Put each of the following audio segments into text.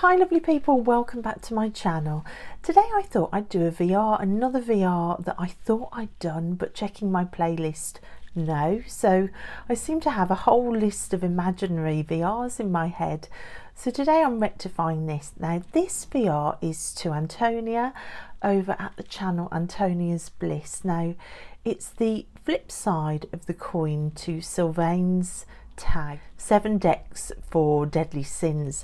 Hi lovely people, welcome back to my channel. Today I thought I'd do a VR, another VR that I thought I'd done, but checking my playlist, no. So I seem to have a whole list of imaginary VRs in my head. So today I'm rectifying this. Now this VR is to Antonia over at the channel Antonia's Bliss. Now it's the flip side of the coin to Sylvain's tag, 7 decks for deadly sins.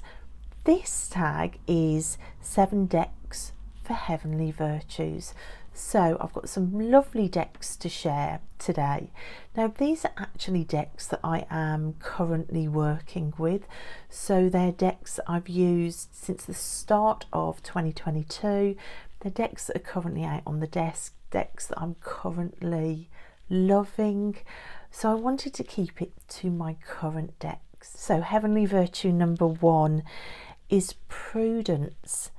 This tag is 7 decks for heavenly virtues. So I've got some lovely decks to share today. Now these are actually decks that I am currently working with. So they're decks that I've used since the start of 2022. They're decks that are currently out on the desk, decks that I'm currently loving. So I wanted to keep it to my current decks. So heavenly virtue number 1 is Prudence,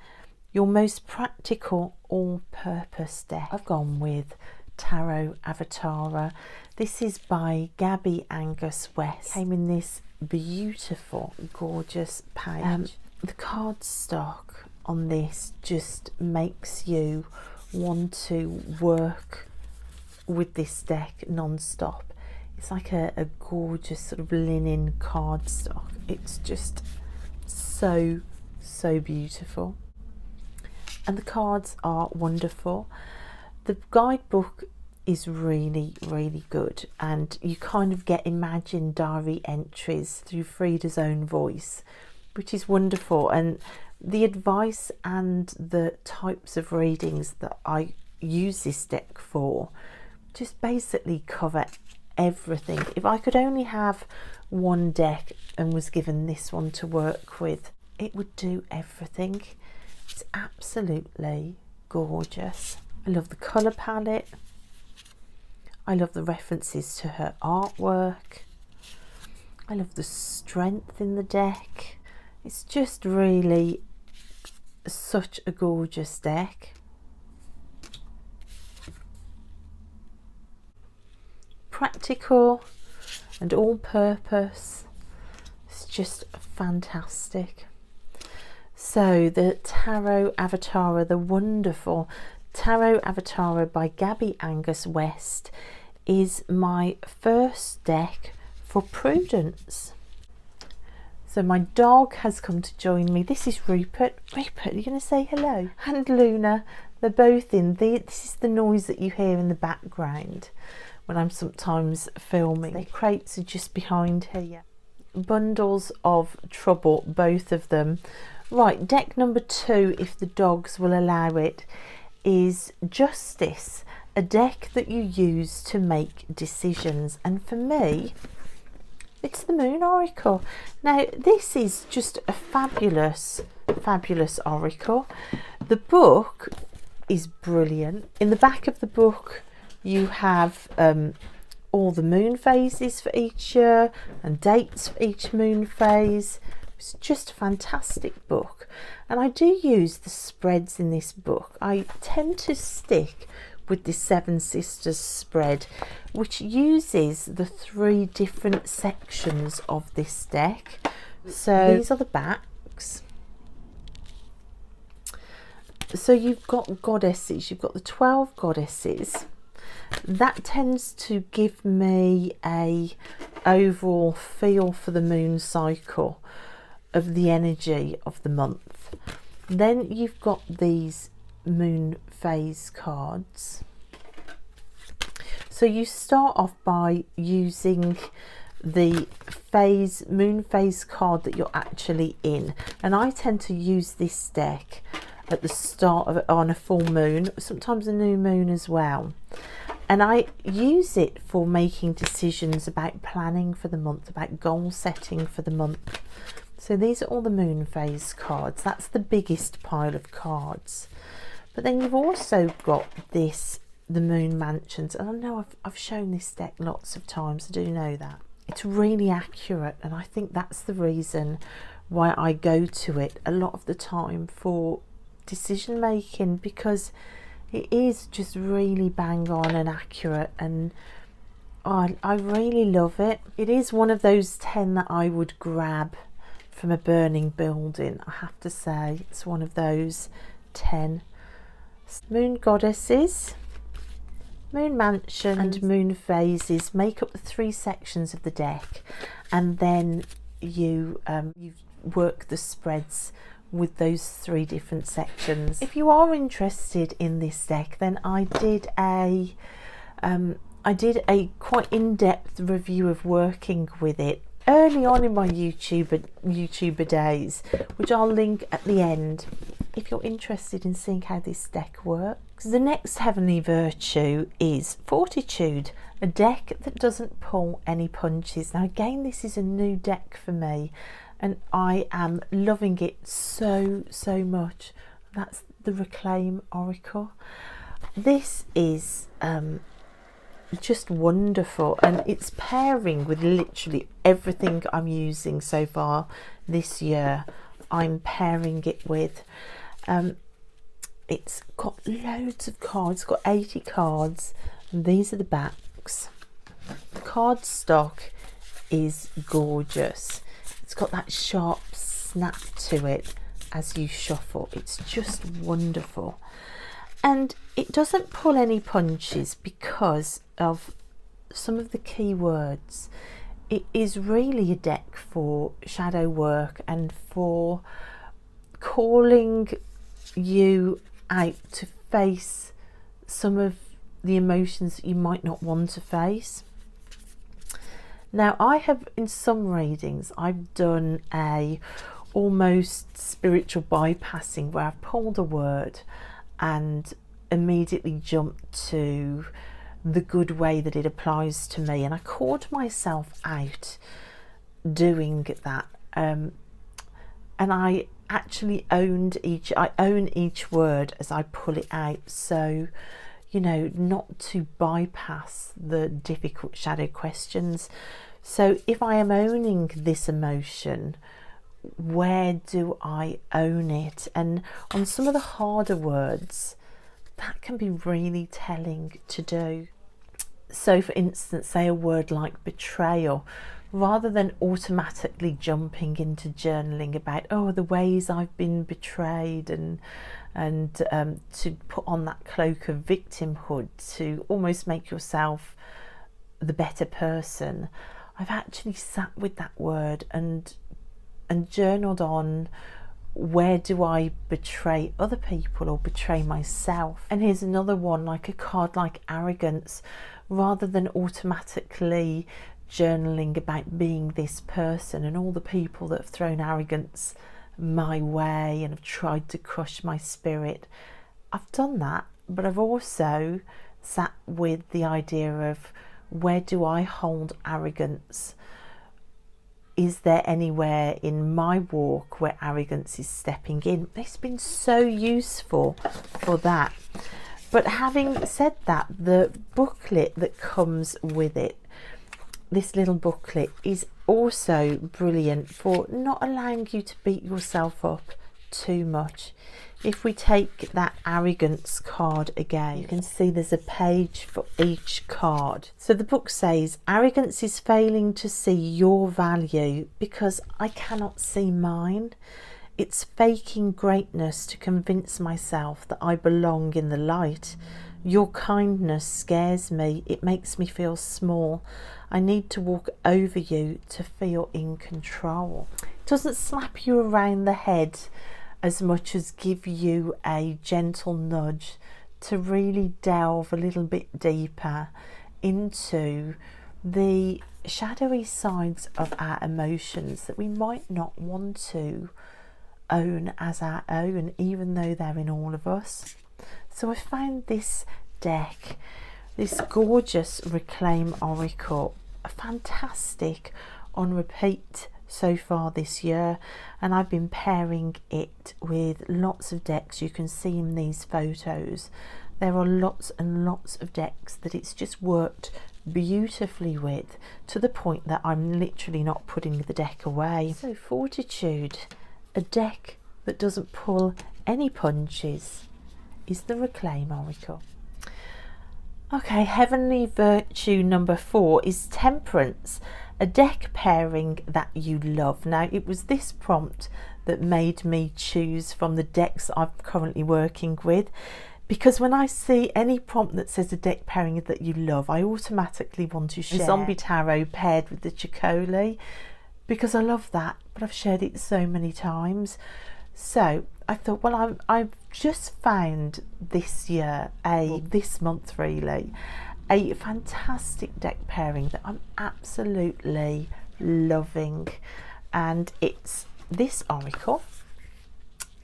your most practical all-purpose deck. I've gone with Tarot Avatara. This is by Gabby Angus West. Came in this beautiful, gorgeous page. The cardstock on this just makes you want to work with this deck non-stop. It's like a gorgeous sort of linen cardstock. It's just so beautiful, and the cards are wonderful. The guidebook is really good, and you kind of get imagined diary entries through Frida's own voice, which is wonderful. And the advice and the types of readings that I use this deck for just basically cover everything. If I could only have one deck and was given this one to work with, it would do everything. It's absolutely gorgeous. I love the colour palette. I love the references to her artwork. I love the strength in the deck. It's just really such a gorgeous deck. Practical and all-purpose. It's just fantastic. So the Tarot Avatara, the wonderful Tarot Avatara by Gabby Angus West, is my first deck for Prudence. So my dog has come to join me. This is Rupert. Rupert, are you going to say hello? And Luna, they're both in. This is the noise that you hear in the background when I'm sometimes filming. The crates are just behind here. Bundles of trouble, both of them. Right, deck number 2, if the dogs will allow it, is Justice, a deck that you use to make decisions. And for me, it's the Moon Oracle. Now this is just a fabulous oracle. The book is brilliant. In the back of the book you have all the moon phases for each year and dates for each moon phase. It's just a fantastic book, and I do use the spreads in this book. I tend to stick with the Seven Sisters spread, which uses the 3 different sections of this deck. So these are the backs. So you've got goddesses, you've got the 12 goddesses. That tends to give me a overall feel for the moon cycle of the energy of the month. Then you've got these moon phase cards. So you start off by using the moon phase card that you're actually in, and I tend to use this deck at the start of it on a full moon, sometimes a new moon as well. And I use it for making decisions about planning for the month, about goal setting for the month. So these are all the moon phase cards. That's the biggest pile of cards. But then you've also got this, the moon mansions. And I know I've shown this deck lots of times, I do know that. It's really accurate, and I think that's the reason why I go to it a lot of the time for decision making, because it is just really bang on and accurate, and I really love it. It is one of those 10 that I would grab from a burning building. I have to say it's one of those 10. Moon goddesses, moon mansion and moon phases make up the 3 sections of the deck, and then you work the spreads with those 3 different sections. If you are interested in this deck, then I did a quite in-depth review of working with it early on in my YouTuber days, which I'll link at the end if you're interested in seeing how this deck works. The next heavenly virtue is Fortitude, a deck that doesn't pull any punches. Now again, this is a new deck for me, and I am loving it so much. That's the Reclaim Oracle. This is just wonderful, and it's pairing with literally everything I'm using so far this year. I'm pairing it with. It's got loads of cards. It's got 80 cards, and these are the backs. The card stock is gorgeous. It's got that sharp snap to it as you shuffle. It's just wonderful, and it doesn't pull any punches because of some of the key words. It is really a deck for shadow work and for calling you out to face some of the emotions that you might not want to face. Now, I have, in some readings, I've done a almost spiritual bypassing where I've pulled a word and immediately jumped to the good way that it applies to me, and I caught myself out doing that, and I actually own each word as I pull it out, so you know, not to bypass the difficult shadow questions. So if I am owning this emotion, where do I own it? And on some of the harder words, that can be really telling to do. So for instance, say a word like betrayal, rather than automatically jumping into journaling about, oh, the ways I've been betrayed, and to put on that cloak of victimhood to almost make yourself the better person, I've actually sat with that word and journaled on, where do I betray other people or betray myself? And here's another one, like a card like arrogance, rather than automatically journaling about being this person and all the people that have thrown arrogance my way and have tried to crush my spirit. I've done that, but I've also sat with the idea of, where do I hold arrogance? Is there anywhere in my walk where arrogance is stepping in? It's been so useful for that. But having said that, the booklet that comes with it, this little booklet, is also brilliant for not allowing you to beat yourself up too much. If we take that arrogance card again, you can see there's a page for each card. So the book says, arrogance is failing to see your value because I cannot see mine. It's faking greatness to convince myself that I belong in the light. Your kindness scares me. It makes me feel small. I need to walk over you to feel in control. It doesn't slap you around the head as much as give you a gentle nudge to really delve a little bit deeper into the shadowy sides of our emotions that we might not want to own as our own, even though they're in all of us. So I found this deck, this gorgeous Reclaim Oracle, fantastic on repeat so far this year, and I've been pairing it with lots of decks. You can see in these photos there are lots and lots of decks that it's just worked beautifully with, to the point that I'm literally not putting the deck away. So Fortitude, a deck that doesn't pull any punches, is the Reclaim Oracle. Okay, heavenly virtue number 4 is Temperance, a deck pairing that you love. Now, it was this prompt that made me choose from the decks I'm currently working with, because when I see any prompt that says a deck pairing that you love, I automatically want to share Zombie Tarot paired with the Chicoli, because I love that, but I've shared it so many times. So I thought, well, I've just found this year, this month really, a fantastic deck pairing that I'm absolutely loving, and it's this oracle,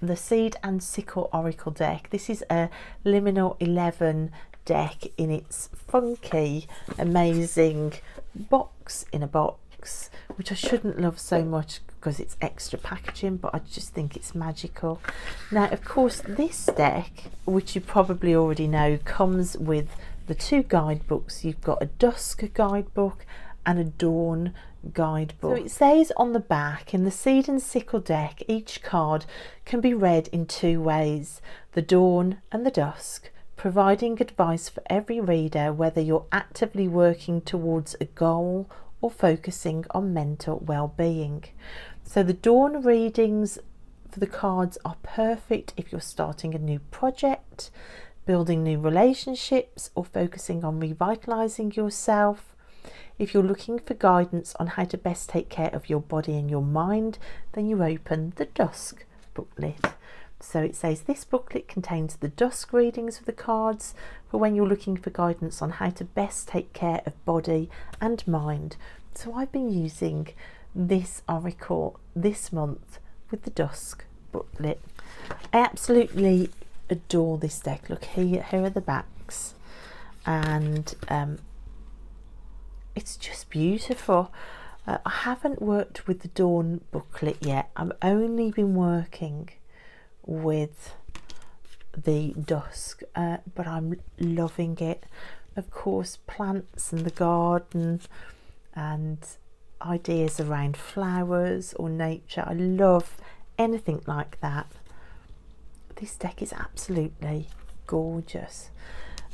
the Seed and Sickle Oracle deck. This is a Liminal 11 deck in its funky, amazing box in a box, which I shouldn't love so much because it's extra packaging, but I just think it's magical. Now, of course, this deck, which you probably already know, comes with the two guidebooks. You've got a Dusk guidebook and a Dawn guidebook. So it says on the back, in the Seed and Sickle deck, each card can be read in two ways, the Dawn and the Dusk, providing advice for every reader, whether you're actively working towards a goal or focusing on mental well-being. So the Dawn readings for the cards are perfect if you're starting a new project, building new relationships, or focusing on revitalizing yourself. If you're looking for guidance on how to best take care of your body and your mind, then you open the Dusk booklet. So it says this booklet contains the Dusk readings of the cards for when you're looking for guidance on how to best take care of body and mind. So I've been using this oracle this month with the Dusk booklet. I absolutely adore this deck. Look, here are the backs, and it's just beautiful. I haven't worked with the Dawn booklet yet. I've only been working with the Dusk, but I'm loving it. Of course, plants and the garden and ideas around flowers or nature. I love anything like that. This deck is absolutely gorgeous.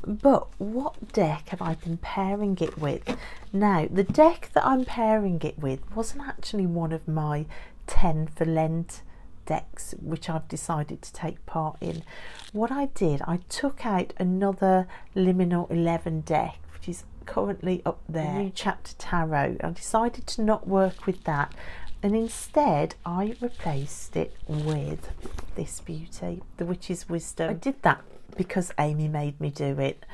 But what deck have I been pairing it with? Now, the deck that I'm pairing it with wasn't actually one of my 10 for Lent decks, which I've decided to take part in. What I did, I took out another Liminal 11 deck, which is currently up there, New Chapter Tarot. I decided to not work with that, and instead I replaced it with this beauty, the Witch's Wisdom. I did that because Amy made me do it.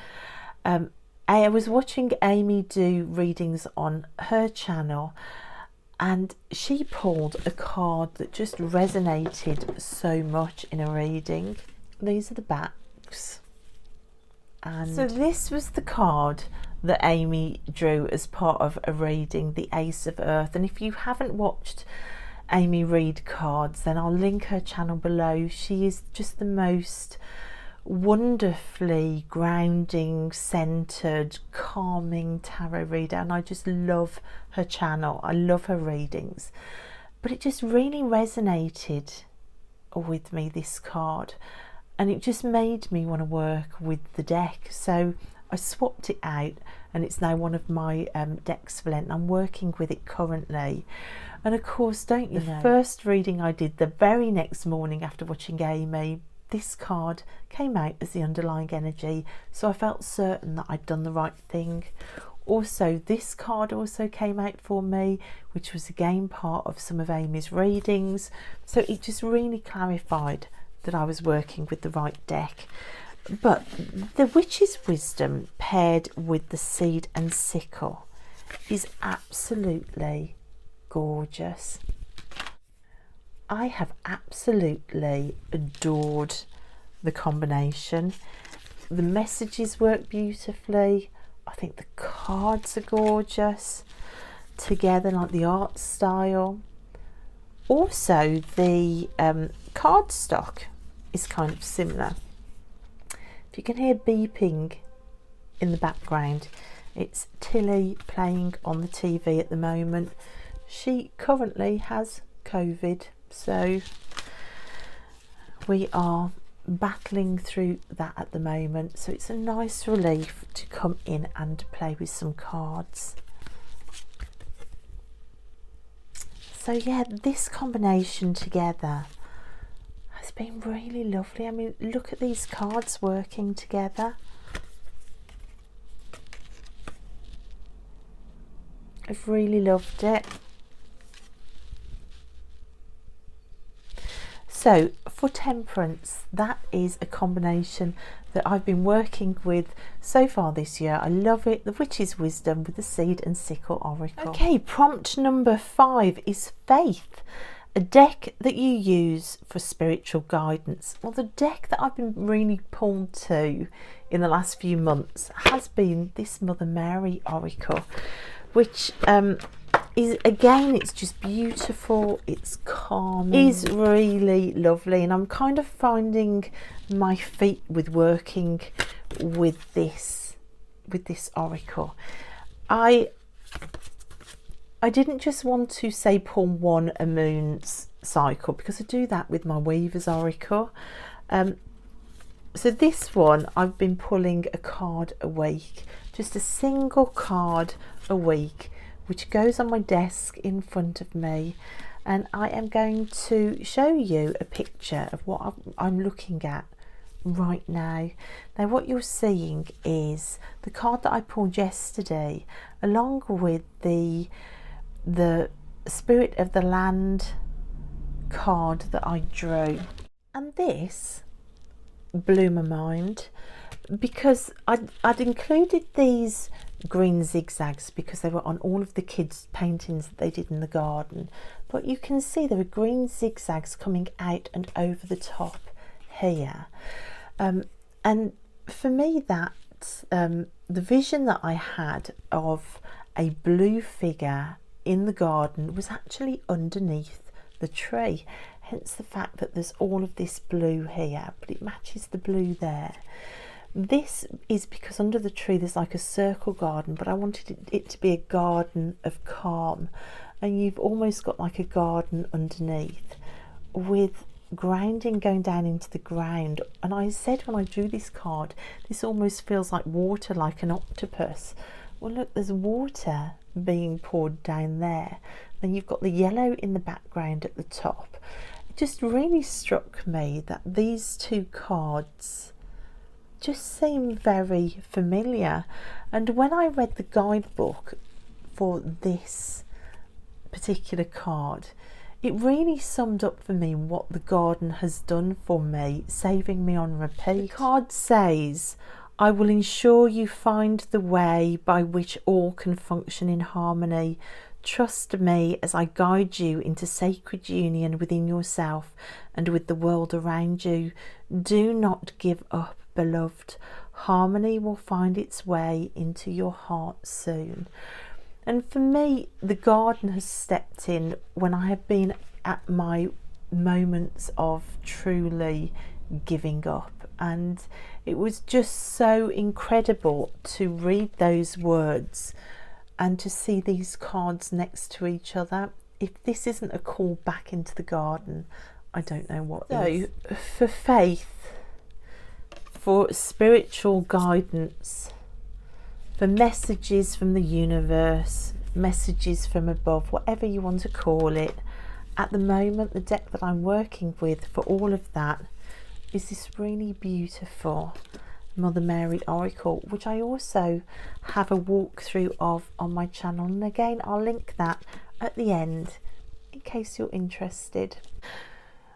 I was watching Amy do readings on her channel, and she pulled a card that just resonated so much in a reading. These are the backs, and so this was the card that Amy drew as part of a reading, the Ace of Earth. And if you haven't watched Amy read cards, then I'll link her channel below. She is just the most wonderfully grounding, centered, calming tarot reader, and I just love her channel. I love her readings, but it just really resonated with me, this card, and it just made me want to work with the deck. So I swapped it out, and it's now one of my decks for Lent. I'm working with it currently. And of course, don't you know, the first reading I did the very next morning after watching Amy, this card came out as the underlying energy, so I felt certain that I'd done the right thing. Also, this card also came out for me, which was again part of some of Amy's readings, so it just really clarified that I was working with the right deck. But the Witch's Wisdom paired with the Seed and Sickle is absolutely gorgeous. I have absolutely adored the combination. The messages work beautifully. I think the cards are gorgeous together, like the art style. Also, the cardstock is kind of similar. If you can hear beeping in the background, it's Tilly playing on the TV at the moment. She currently has COVID, so we are battling through that at the moment. So it's a nice relief to come in and play with some cards. So yeah, this combination together has been really lovely. I mean, look at these cards working together. I've really loved it. So for Temperance, that is a combination that I've been working with so far this year. I love it. The Witch's Wisdom with the Seed and Sickle Oracle. Okay, prompt number 5 is Faith, a deck that you use for spiritual guidance. Well, the deck that I've been really pulled to in the last few months has been this Mother Mary Oracle, which is, again, it's just beautiful, it's calm, it's really lovely, and I'm kind of finding my feet with working with this oracle. I didn't just want to say pull one a moon's cycle, because I do that with my Weaver's Oracle. So this one, I've been pulling a card a week, just a single card a week, which goes on my desk in front of me, and I am going to show you a picture of what I'm looking at right now. Now what you're seeing is the card that I pulled yesterday, along with the Spirit of the Land card that I drew, and this blew my mind because I'd included these green zigzags because they were on all of the kids' paintings that they did in the garden, but you can see there are green zigzags coming out and over the top here, and for me that the vision that I had of a blue figure in the garden was actually underneath the tree, hence the fact that there's all of this blue here, but it matches the blue there. This is because under the tree there's like a circle garden, but I wanted it to be a garden of calm, and you've almost got like a garden underneath with grounding going down into the ground. And I said when I drew this card, this almost feels like water, like an octopus. Well, look, there's water being poured down there, then you've got the yellow in the background at the top. It just really struck me that these two cards just seem very familiar, and when I read the guidebook for this particular card, it really summed up for me what the garden has done for me, saving me on repeat. The card says, "I will ensure you find the way by which all can function in harmony. Trust me as I guide you into sacred union within yourself and with the world around you. Do not give up, beloved. Harmony will find its way into your heart soon." And for me, the garden has stepped in when I have been at my moments of truly giving up, and it was just so incredible to read those words and to see these cards next to each other. If this isn't a call back into the garden, I don't know what is. So for faith, for spiritual guidance, for messages from the universe, messages from above, whatever you want to call it, at the moment the deck that I'm working with for all of that is this really beautiful Mother Mary Oracle, which I also have a walkthrough of on my channel, and again I'll link that at the end in case you're interested.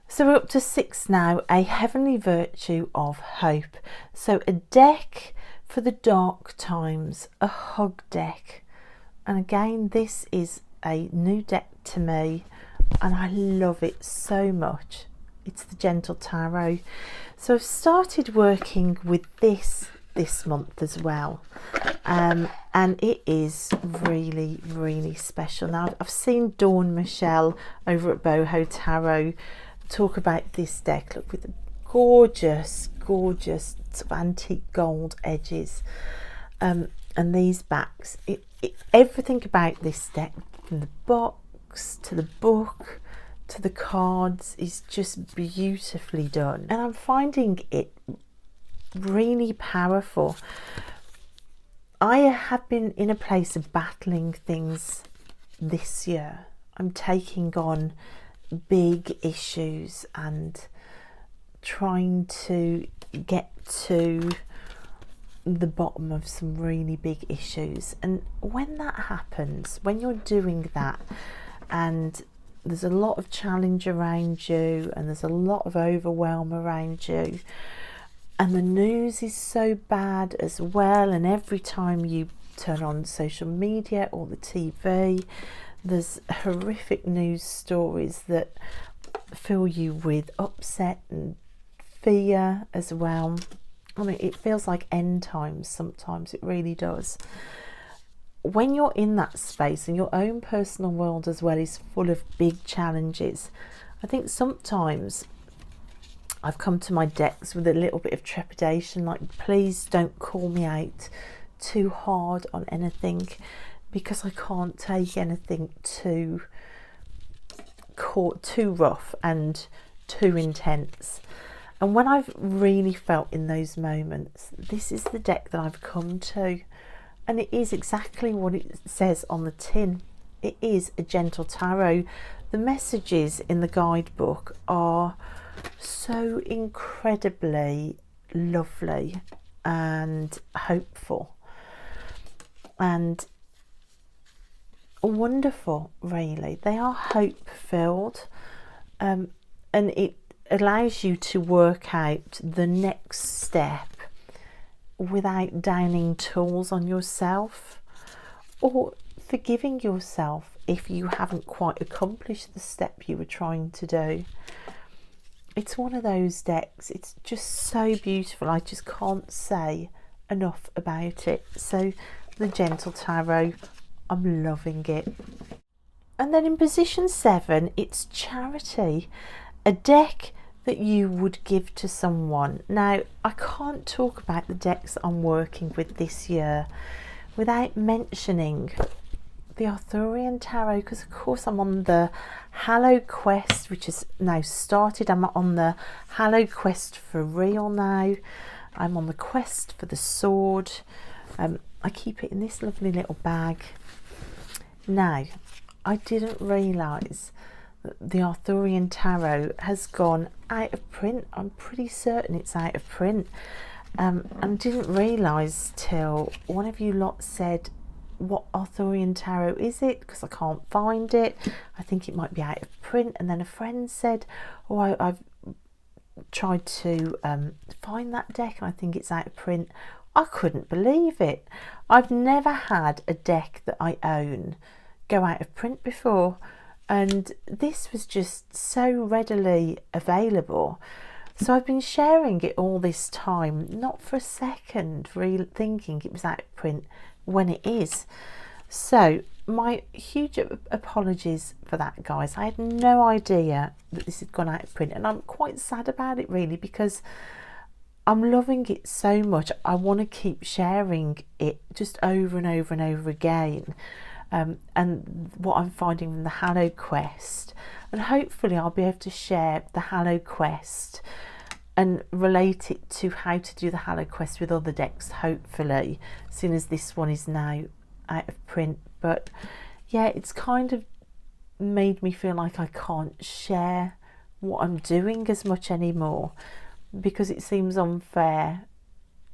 So we're up to 6 now, a Heavenly Virtue of Hope. So a deck for the dark times, a hug deck, and again this is a new deck to me and I love it so much. It's the Gentle Tarot. So I've started working with this month as well, and it is really special. Now I've seen Dawn Michelle over at Boho Tarot talk about this deck, look, with the gorgeous sort of antique gold edges, and these backs, everything about this deck, from the box to the book to the cards, is just beautifully done, and I'm finding it really powerful. I have been in a place of battling things this year. I'm taking on big issues and trying to get to the bottom of some really big issues. And when that happens, when you're doing that and there's a lot of challenge around you and there's a lot of overwhelm around you, and the news is so bad as well, and every time you turn on social media or the TV, there's horrific news stories that fill you with upset and fear as well. I mean, it feels like end times sometimes, it really does. When you're in that space and your own personal world as well is full of big challenges, I think sometimes I've come to my decks with a little bit of trepidation, like, please don't call me out too hard on anything, because I can't take anything too rough and too intense. And when I've really felt in those moments, this is the deck that I've come to. And it is exactly what it says on the tin. It is a gentle tarot. The messages in the guidebook are so incredibly lovely and hopeful and wonderful, really. They are hope-filled, and it allows you to work out the next step without downing tools on yourself or forgiving yourself if you haven't quite accomplished the step you were trying to do. It's one of those decks, it's just so beautiful. I just can't say enough about it. So the Gentle Tarot, I'm loving it. And then in position 7, it's Charity, a deck that you would give to someone. Now, I can't talk about the decks that I'm working with this year without mentioning the Arthurian Tarot, because of course I'm on the Hallow Quest, which has now started. I'm on the Hallow Quest for real now. I'm on the quest for the sword. I keep it in this lovely little bag. Now, I didn't realise that the Arthurian Tarot has gone out of print. I'm pretty certain it's out of print. And didn't realise till one of you lot said, what Arthurian Tarot is it? Because I can't find it. I think it might be out of print. And then a friend said, oh, I've tried to find that deck and I think it's out of print. I couldn't believe it. I've never had a deck that I own go out of print before, and this was just so readily available. So I've been sharing it all this time, not for a second really thinking it was out of print when it is. So my huge apologies for that, guys. I had no idea that this had gone out of print, and I'm quite sad about it really, because I'm loving it so much. I want to keep sharing it just over and over and over again. And what I'm finding from the Hallow Quest, and hopefully I'll be able to share the Hallow Quest and relate it to how to do the Hallow Quest with other decks, hopefully, as soon as this one is now out of print. But yeah, it's kind of made me feel like I can't share what I'm doing as much anymore, because it seems unfair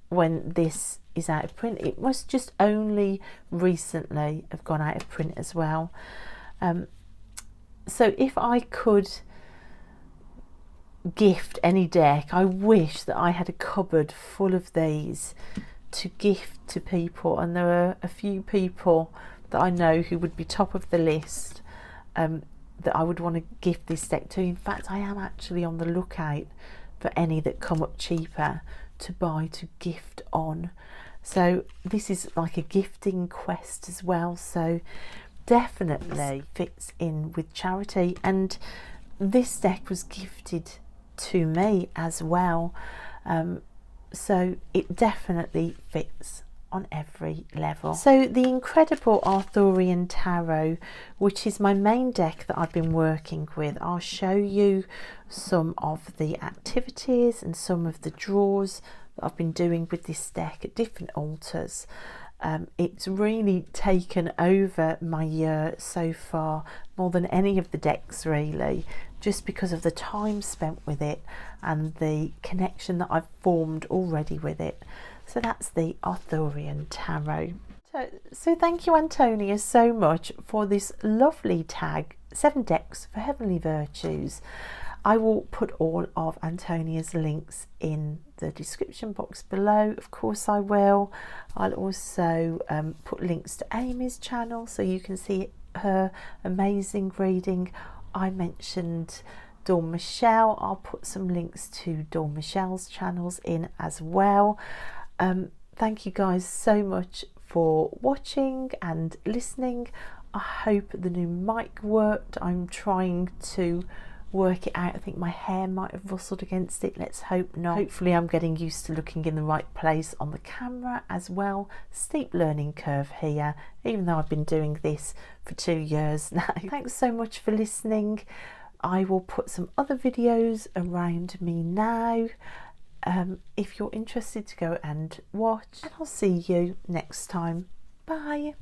when this is out of print. It must just only recently have gone out of print as well. So if I could gift any deck, I wish that I had a cupboard full of these to gift to people, and there are a few people that I know who would be top of the list that I would want to gift this deck to. In fact, I am actually on the lookout for any that come up cheaper to buy to gift on. So this is like a gifting quest as well, so definitely fits in with Charity. And this deck was gifted to me as well, so it definitely fits on every level. So the incredible Arthurian Tarot, which is my main deck that I've been working with, I'll show you some of the activities and some of the draws that I've been doing with this deck at different altars. It's really taken over my year so far, more than any of the decks really, just because of the time spent with it and the connection that I've formed already with it. So that's the Arthurian Tarot. So thank you, Antonia, so much for this lovely tag, 7 decks for Heavenly Virtues. I will put all of Antonia's links in the description box below. Of course I will. I'll also put links to Amy's channel so you can see her amazing reading. I mentioned Dawn Michelle. I'll put some links to Dawn Michelle's channels in as well. Thank you guys so much for watching and listening. I hope the new mic worked. I'm trying to work it out. I think my hair might have rustled against it. Let's hope not. Hopefully I'm getting used to looking in the right place on the camera as well. Steep learning curve here, even though I've been doing this for 2 years now. Thanks so much for listening. I will put some other videos around me now if you're interested to go and watch, and I'll see you next time. Bye.